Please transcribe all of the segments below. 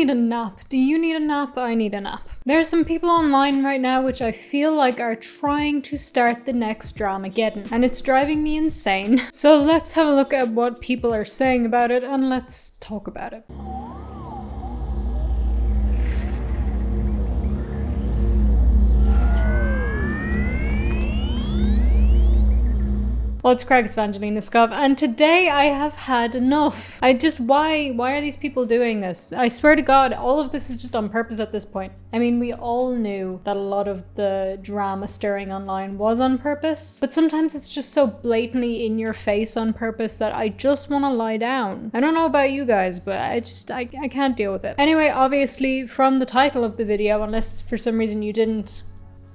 need a nap. Do you need a nap? I need a nap. There are some people online right now which I feel like are trying to start the next Dramageddon, and it's driving me insane. So let's have a look at what people are saying about it and let's talk about it. What's crack? It's VangelinaSkov, and today I have had enough. Why are these people doing this? I swear to God, all of this is just on purpose at this point. I mean, we all knew that a lot of the drama stirring online was on purpose, but sometimes it's just so blatantly in your face on purpose that I just want to lie down. I don't know about you guys, but I can't deal with it. Anyway, obviously from the title of the video, unless for some reason you didn't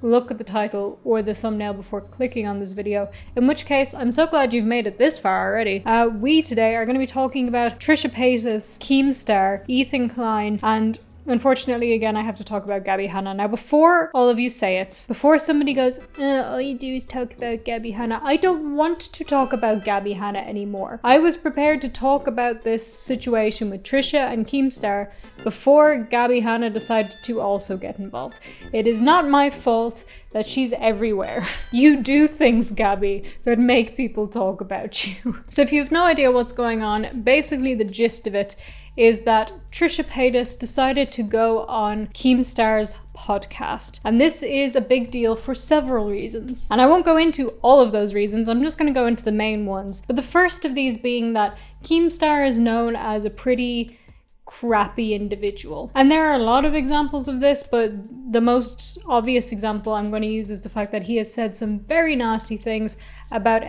look at the title or the thumbnail before clicking on this video, in which case I'm so glad you've made it this far already. We today are going to be talking about Trisha Paytas, Keemstar, Ethan Klein, and unfortunately, again, I have to talk about Gabbie Hanna. Now, before all of you say it, before somebody goes, all you do is talk about Gabbie Hanna, I don't want to talk about Gabbie Hanna anymore. I was prepared to talk about this situation with Trisha and Keemstar before Gabbie Hanna decided to also get involved. It is not my fault that she's everywhere. You do things, Gabbie, that make people talk about you. So if you have no idea what's going on, basically the gist of it is that Trisha Paytas decided to go on Keemstar's podcast. And this is a big deal for several reasons. And I won't go into all of those reasons, I'm just going to go into the main ones. But the first of these being that Keemstar is known as a pretty crappy individual. And there are a lot of examples of this, but the most obvious example I'm going to use is the fact that he has said some very nasty things about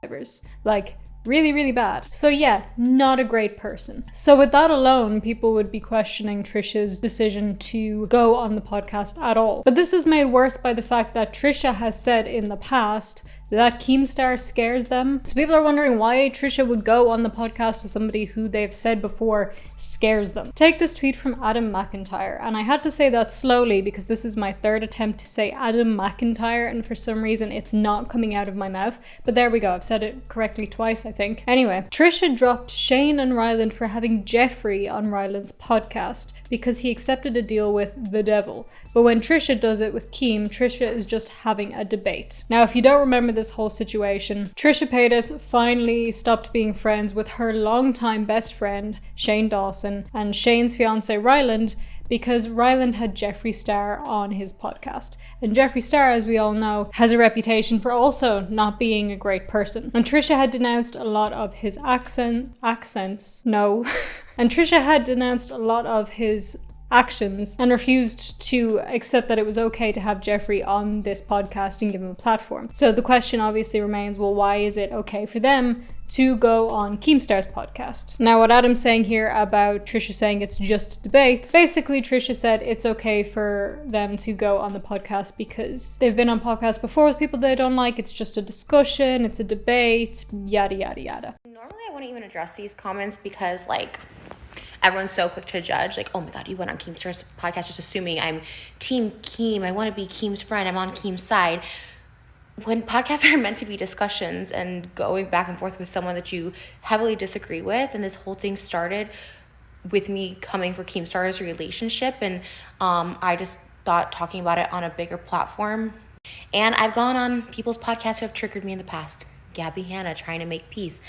drivers. Like, really, really bad. So yeah, not a great person. So with that alone, people would be questioning Trisha's decision to go on the podcast at all. But this is made worse by the fact that Trisha has said in the past that Keemstar scares them. So people are wondering why Trisha would go on the podcast to somebody who they've said before scares them. Take this tweet from Adam McIntyre, and I had to say that slowly because this is my third attempt to say Adam McIntyre, and for some reason it's not coming out of my mouth. But there we go, I've said it correctly twice, I think. Anyway, Trisha dropped Shane and Ryland for having Jeffrey on Ryland's podcast because he accepted a deal with the devil. But when Trisha does it with Keem, Trisha is just having a debate. Now, if you don't remember this whole situation, Trisha Paytas finally stopped being friends with her longtime best friend, Shane Dawson, and Shane's fiance, Ryland, because Ryland had Jeffree Star on his podcast. And Jeffree Star, as we all know, has a reputation for also not being a great person. And Trisha had denounced a lot of his accents. No. And Trisha had denounced a lot of his actions and refused to accept that it was okay to have Jeffrey on this podcast and give him a platform. So the question obviously remains, well, why is it okay for them to go on Keemstar's podcast? Now, what Adam's saying here about Trisha saying it's just debates, basically Trisha said it's okay for them to go on the podcast because they've been on podcasts before with people they don't like. It's just a discussion, it's a debate, yada, yada, yada. Normally I wouldn't even address these comments because, like, everyone's so quick to judge, like, oh my God, you went on Keemstar's podcast just assuming I'm Team Keem, I want to be Keem's friend, I'm on Keem's side. When podcasts are meant to be discussions and going back and forth with someone that you heavily disagree with, and this whole thing started with me coming for Keemstar's relationship, and I just thought talking about it on a bigger platform. And I've gone on people's podcasts who have triggered me in the past. Gabbie Hanna, trying to make peace.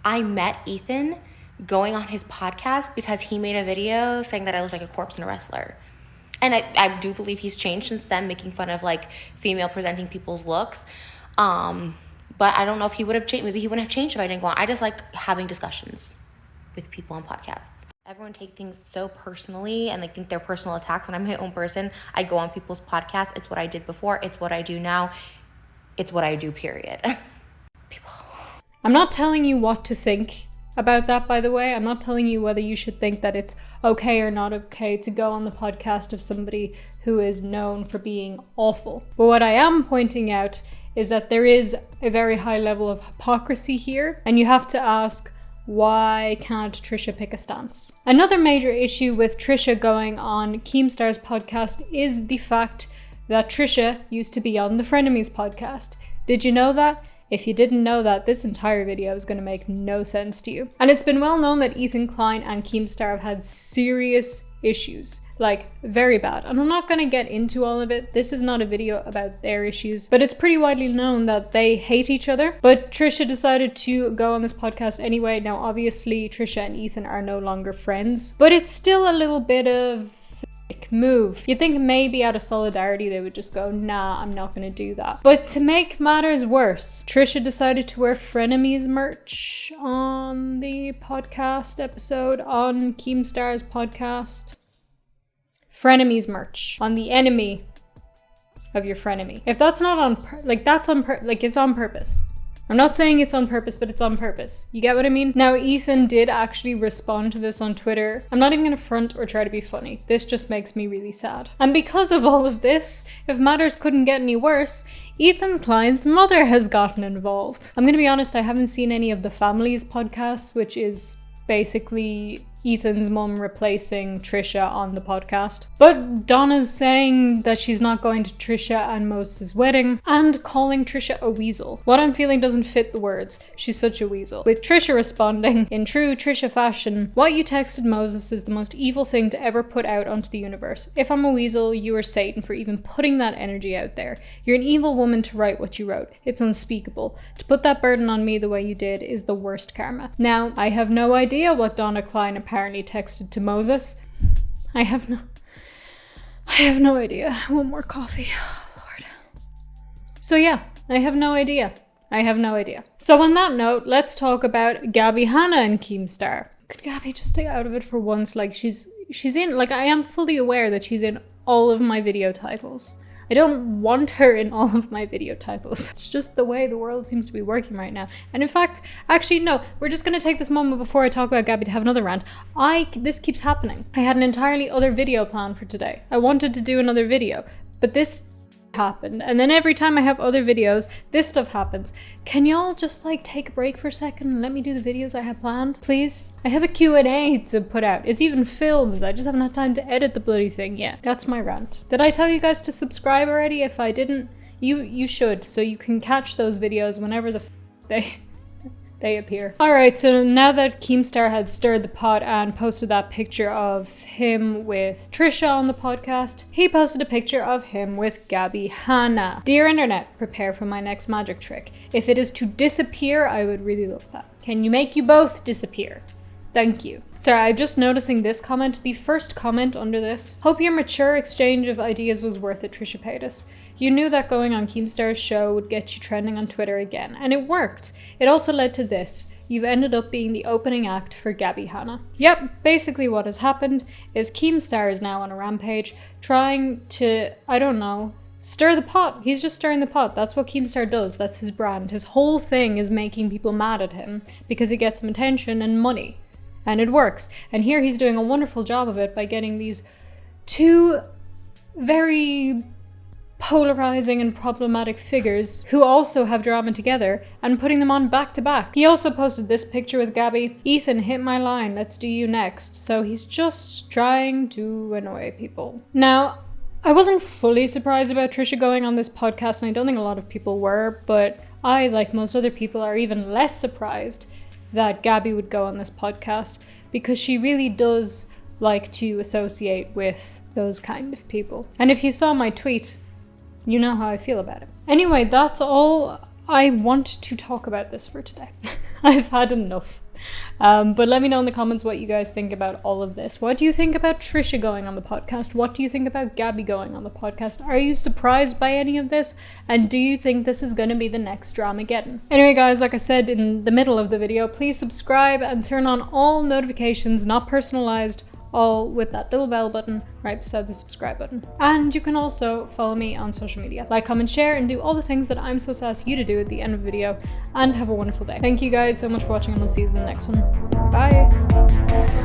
I met Ethan going on his podcast because he made a video saying that I looked like a corpse and a wrestler. And I do believe he's changed since then, making fun of like female presenting people's looks. But I don't know if he would have changed. Maybe he wouldn't have changed if I didn't go on. I just like having discussions with people on podcasts. Everyone take things so personally and they think they're personal attacks. When I'm my own person, I go on people's podcasts. It's what I did before. It's what I do now. It's what I do, period. People. I'm not telling you what to think about that, by the way. I'm not telling you whether you should think that it's okay or not okay to go on the podcast of somebody who is known for being awful. But what I am pointing out is that there is a very high level of hypocrisy here, and you have to ask, why can't Trisha pick a stance? Another major issue with Trisha going on Keemstar's podcast is the fact that Trisha used to be on the Frenemies podcast. Did you know that? If you didn't know that, this entire video is going to make no sense to you. And it's been well known that Ethan Klein and Keemstar have had serious issues, like very bad. And I'm not going to get into all of it. This is not a video about their issues, but it's pretty widely known that they hate each other. But Trisha decided to go on this podcast anyway. Now, obviously, Trisha and Ethan are no longer friends, but it's still a little bit of move. You'd think maybe out of solidarity they would just go, nah, I'm not gonna do that. But to make matters worse, Trisha decided to wear Frenemies merch on the podcast episode on Keemstar's podcast. Frenemies merch on the enemy of your frenemy. If that's not on it's on purpose. I'm not saying it's on purpose, but it's on purpose. You get what I mean? Now, Ethan did actually respond to this on Twitter. I'm not even going to front or try to be funny. This just makes me really sad. And because of all of this, if matters couldn't get any worse, Ethan Klein's mother has gotten involved. I'm going to be honest, I haven't seen any of the Family's podcasts, which is basically Ethan's mum replacing Trisha on the podcast. But Donna's saying that she's not going to Trisha and Moses' wedding and calling Trisha a weasel. What I'm feeling doesn't fit the words. She's such a weasel. With Trisha responding in true Trisha fashion, what you texted Moses is the most evil thing to ever put out onto the universe. If I'm a weasel, you are Satan for even putting that energy out there. You're an evil woman to write what you wrote. It's unspeakable. To put that burden on me the way you did is the worst karma. Now, I have no idea what Donna Klein apparently texted to Moses. I have no idea. I want more coffee. Oh, Lord. So yeah, I have no idea. So on that note, let's talk about Gabbie Hanna and Keemstar. Could Gabbie just stay out of it for once? Like she's in, like I am fully aware that she's in all of my video titles. I don't want her in all of my video titles. It's just the way the world seems to be working right now. And in fact, actually no, we're just going to take this moment before I talk about Gabbie to have another rant. This keeps happening. I had an entirely other video planned for today. I wanted to do another video, but this happened, and then every time I have other videos, this stuff happens. Can y'all just like take a break for a second and let me do the videos I have planned, please? I have a Q&A to put out. It's even filmed. I just haven't had time to edit the bloody thing yet. That's my rant. Did I tell you guys to subscribe already? If I didn't, you should, so you can catch those videos whenever they appear. Alright, so now that Keemstar had stirred the pot and posted that picture of him with Trisha on the podcast, he posted a picture of him with Gabbie Hanna. Dear internet, prepare for my next magic trick. If it is to disappear, I would really love that. Can you make you both disappear? Thank you. Sorry, I'm just noticing this comment, the first comment under this. Hope your mature exchange of ideas was worth it, Trisha Paytas. You knew that going on Keemstar's show would get you trending on Twitter again, and it worked. It also led to this. You've ended up being the opening act for Gabbie Hanna. Yep, basically what has happened is Keemstar is now on a rampage, trying to, I don't know, stir the pot. He's just stirring the pot. That's what Keemstar does. That's his brand. His whole thing is making people mad at him because he gets some attention and money. And it works. And here he's doing a wonderful job of it by getting these two very polarizing and problematic figures who also have drama together and putting them on back to back. He also posted this picture with Gabbie. Ethan, hit my line. Let's do you next. So he's just trying to annoy people. Now, I wasn't fully surprised about Trisha going on this podcast, and I don't think a lot of people were, but I, like most other people, are even less surprised that Gabbie would go on this podcast because she really does like to associate with those kind of people. And if you saw my tweet, you know how I feel about it. Anyway, that's all I want to talk about this for today. I've had enough. But let me know in the comments what you guys think about all of this. What do you think about Trisha going on the podcast? What do you think about Gabbie going on the podcast? Are you surprised by any of this? And do you think this is going to be the next Dramageddon? Anyway guys, like I said in the middle of the video, please subscribe and turn on all notifications, not personalized, all with that little bell button right beside the subscribe button. And you can also follow me on social media. Like, comment, share, and do all the things that I'm so sassy you to do at the end of the video. And have a wonderful day. Thank you guys so much for watching, and I'll see you in the next one. Bye!